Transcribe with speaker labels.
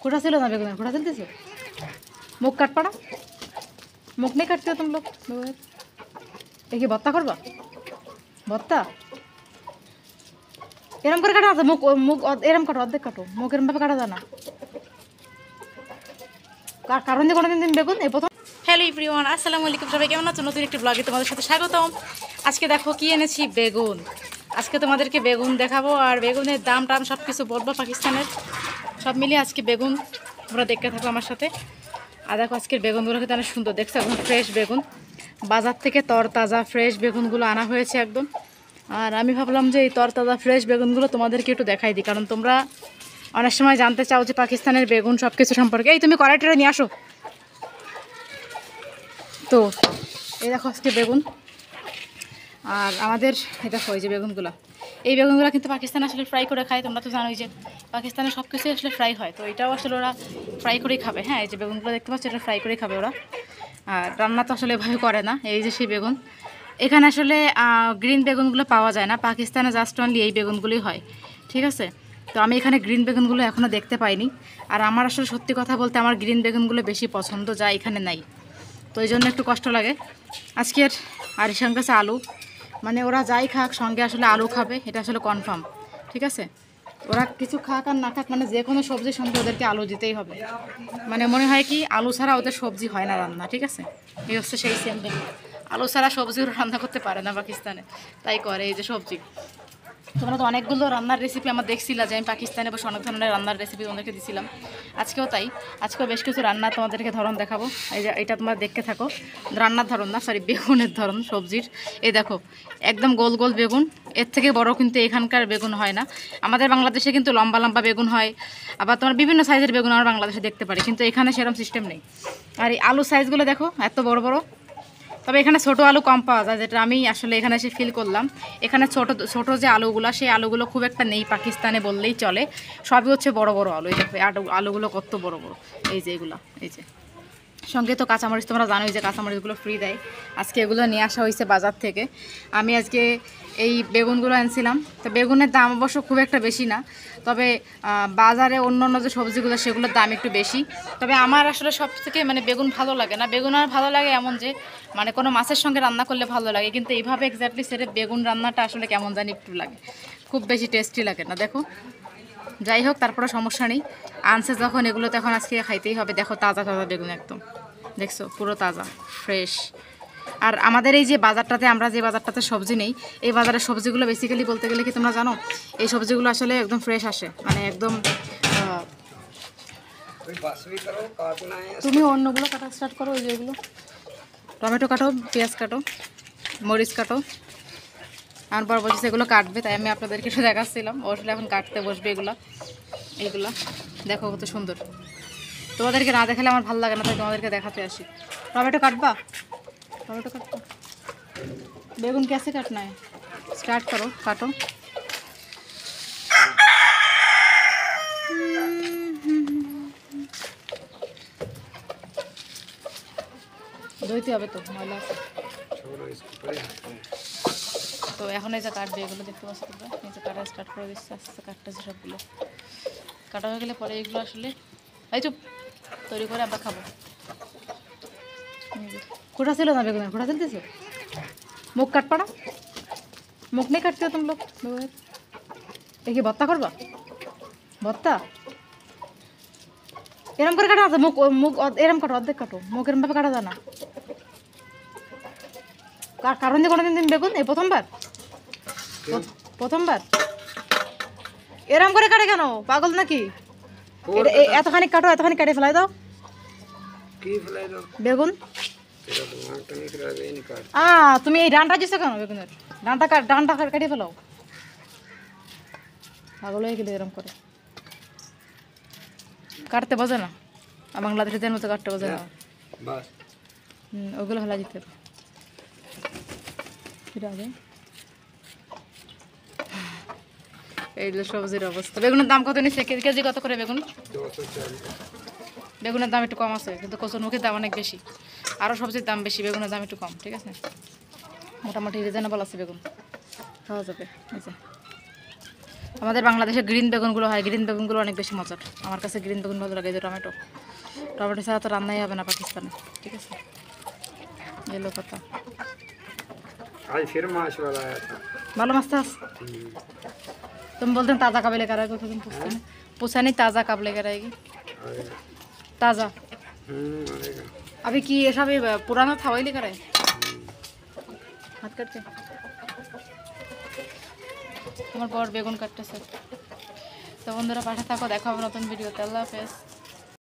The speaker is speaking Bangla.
Speaker 1: खोटा ছিল না বেগুনের खोटा চলতেছে মুখ কাট पड़ा मुख नहीं काटते हो तुम लोग एक भत्ता करवा भत्ता एरम कर काटा मुख मुख एरम काटो अर्धेक काटो मुख एरम भावे काटा जाना कारण দিয়ে কোনদিন দিন বেগুন এই প্রথম। হ্যালো এভরিওয়ান, আসসালামু আলাইকুম। সবাই কেমন আছো? নতুন একটি ব্লগে তোমাদের সাথে স্বাগতম। আজকে দেখো কি এনেছি, বেগুন। আজকে তোমাদেরকে বেগুন দেখাবো আর বেগুনের দাম টাম সব কিছু বলবো। পাকিস্তানের সব মিলিয়ে আজকে বেগুন তোমরা দেখতে থাকো আমার সাথে। আর দেখো আজকের বেগুনগুলো কিন্তু অনেক সুন্দর, দেখছো একদম ফ্রেশ বেগুন, বাজার থেকে তরতাজা ফ্রেশ বেগুনগুলো আনা হয়েছে একদম। আর আমি ভাবলাম যে এই তরতাজা ফ্রেশ বেগুনগুলো তোমাদেরকে একটু দেখাই দিই, কারণ তোমরা অনেক সময় জানতে চাও যে পাকিস্তানের বেগুন সব কিছু সম্পর্কে। এই তুমি কড়াইটা নিয়ে আসো। তো এই দেখো আজকে বেগুন, আর আমাদের এই দেখো এই যে বেগুনগুলো, এই বেগুনগুলো কিন্তু পাকিস্তানে আসলে ফ্রাই করে খায়। তোমরা তো জানোই যে পাকিস্তানে সব কিছুই আসলে ফ্রাই হয়, তো এটাও আসলে ওরা ফ্রাই করেই খাবে। হ্যাঁ, এই যে বেগুনগুলো দেখতে পাচ্ছ, এটা ফ্রাই করেই খাবে ওরা, আর রান্না তো আসলে এভাবে করে না। এই যে সেই বেগুন, এখানে আসলে গ্রিন বেগুনগুলো পাওয়া যায় না, পাকিস্তানে জাস্ট অনলি এই বেগুনগুলোই হয়, ঠিক আছে। তো আমি এখানে গ্রিন বেগুনগুলো এখনও দেখতে পাইনি, আর আমার আসলে সত্যি কথা বলতে আমার গ্রিন বেগুনগুলো বেশি পছন্দ, যা এখানে নাই, তো এই জন্য একটু কষ্ট লাগে। আজকের আর সঙ্গে আছে আলু, মানে ওরা যাই খাক সঙ্গে আসলে আলু খাবে, এটা আসলে কনফার্ম, ঠিক আছে। ওরা কিছু খাক আর না খাক, মানে যে কোনো সবজির সঙ্গে ওদেরকে আলু দিতেই হবে। মানে মনে হয় কি আলু ছাড়া ওদের সবজি হয় না রান্না, ঠিক আছে। এই হচ্ছে সেই সেম বেগুন, আলু ছাড়া সবজি ওরা রান্না করতে পারে না পাকিস্তানে, তাই করে এই যে সবজি। তোমরা তো অনেকগুলো রান্নার রেসিপি আমার দেখছিলা যে আমি পাকিস্তানে বসে অনেক ধরনের রান্নার রেসিপি তোমাদেরকে দিছিলাম। আজকেও তাই, আজকেও বেশ কিছু রান্না তোমাদেরকে ধরন দেখাবো। এই যে এটা তোমরা দেখতে থাকো, রান্নার ধরন না, সরি বেগুনের ধরন সবজির। এই দেখো একদম গোল গোল বেগুন, এর থেকে বড় কিন্তু এখানকার বেগুন হয় না। আমাদের বাংলাদেশে কিন্তু লম্বা লম্বা বেগুন হয়, আবার তোমার বিভিন্ন সাইজের বেগুন আমরা বাংলাদেশে দেখতে পারি, কিন্তু এখানে সেরকম সিস্টেম নেই। আর এই আলু সাইজগুলো দেখো এত বড় বড়, তবে এখানে ছোটো আলু কম পাওয়া যায়, যেটা আমি আসলে এখানে এসে ফিল করলাম। এখানে ছোটো যে আলুগুলো, সেই আলুগুলো খুব একটা নেই পাকিস্তানে বললেই চলে, সবই হচ্ছে বড় বড় আলু। এই দেখো আলুগুলো কত বড় বড়, এই যে এগুলো, এই যে সঙ্গে তো কাঁচামরিচ, তোমরা জানোই যে কাঁচামরিচগুলো ফ্রি দেয়। আজকে এগুলো নিয়ে আসা হয়েছে বাজার থেকে। আমি আজকে এই বেগুনগুলো আনছিলাম, তো বেগুনের দাম অবশ্য খুব একটা বেশি না, তবে বাজারে অন্য অন্য যে সবজিগুলো সেগুলোর দাম একটু বেশি। তবে আমার আসলে সব থেকে মানে বেগুন ভালো লাগে না, বেগুন আর ভালো লাগে এমন যে মানে কোনো মাছের সঙ্গে রান্না করলে ভালো লাগে, কিন্তু এইভাবে এক্স্যাক্টলি সেটা বেগুন রান্নাটা আসলে কেমন জানি একটু লাগে, খুব বেশি টেস্টি লাগে না। দেখো যাই হোক, তারপরে সমস্যা নেই, আনছে যখন এগুলো তো এখন আজকে খাইতেই হবে। দেখো তাজা তাজা বেগুন একদম, দেখছো পুরো তাজা ফ্রেশ। আর আমাদের এই যে বাজারটাতে, আমরা যে বাজারটাতে সবজি নেই, এই বাজারের সবজিগুলো বেসিক্যালি বলতে গেলে কি তোমরা জানো, এই সবজিগুলো আসলে একদম ফ্রেশ আসে, মানে একদম। তুমি অন্যগুলো কাটা স্টার্ট করো, ওই যে এগুলো টমেটো কাটো, পেঁয়াজ কাটো, মরিচ কাটো, আর বড় বলছি সেগুলো কাটবে, তাই আমি আপনাদেরকে একটু দেখাচ্ছিলাম। আসলে এখন কাটতে বসবে এগুলো, এইগুলো দেখো কত সুন্দর। তোমাদেরকে না দেখালে আমার ভালো লাগে না, তাই তোমাদেরকে দেখাতে আসি। টমেটো কাটবা, টমেটো কাটবা, বেগুন कैसे काटना है, स्टार्ट करो, काटो। ধুইতে হবে তো, ময়লা আছে। তো এখন এই যে কাটবে, এগুলো দেখতে পাচ্ছ তোমরা, এই যে কাটা স্টার্ট করে দিচ্ছে, আস্তে আস্তে কাটতেছে সবগুলো। কাটা হয়ে গেলে পরে এগুলো আসলে এই চুপ তৈরি করে আমরা খাবো। खोटा ছিল না বেগুনের खोटा চলতেছে मुख काट पड़ा मुख नहीं काटते हो तुम लोग देखिए भत्ता करवा भत्ता एरम कर काटा मुख मुख एरम काटो अर्धेक काटो मुख एरम भावे काटा जाना कारण দিয়ে কোনদিন দিন বেগুন এই প্রথমবার প্রথমবার এরম করে কাটে কেন, পাগল নাকি? এতখানি কাটো, এতখানি কেটে ফেলাই দাও। কি ফেলাই দাও? বেগুন। তুমি এই ডানটা দিছো কেন বেগুনের? ডানটা কেটে ফেলাও, পাগল হয়ে গেলে এরম করে কাটতে বোঝে না, বাংলাদেশের মতো কাটতে বোঝে না। ওগুলো ফেলা দিতে হবে। এইগুলো সবজির অবস্থা। বেগুনের দাম কত নিচ্ছে, কেজি কত করে বেগুন? বেগুনের দাম একটু কম আছে, কিন্তু কচুরমুখীর দাম অনেক বেশি, আরও সবজির দাম বেশি, বেগুনের দাম একটু কম, ঠিক আছে। মোটামুটি রিজনেবল আছে বেগুন, খাওয়া যাবে। আমাদের বাংলাদেশে গ্রিন বেগুনগুলো হয়, গ্রিন বেগুনগুলো অনেক বেশি মজার। আমার কাছে গ্রিন বেগুন ভালো লাগে, যে টমেটো টমেটো ছাড়া তো রান্নাই হবে না পাকিস্তানে, ঠিক আছে। এলো কথা।
Speaker 2: आज फिर माछ वाला आया था।
Speaker 1: ভালো মাছ টাছ तुम बोलते हैं ताज़ा कब लेकर आएगा, तो तुम पूछते हैं, पूछा नहीं ताज़ा कब लेकर आएगी।
Speaker 2: आएगा।
Speaker 1: ताज़ा
Speaker 2: आएगा।
Speaker 1: अभी की ये सब पुराना था वही लेकर आए, हाथ काटते তোমার বড় বেগুন কাটতেছে। তো বন্ধুরা পাশে থাকো, দেখা হবে নতুন ভিডিওতে। আল্লাহ হাফেজ।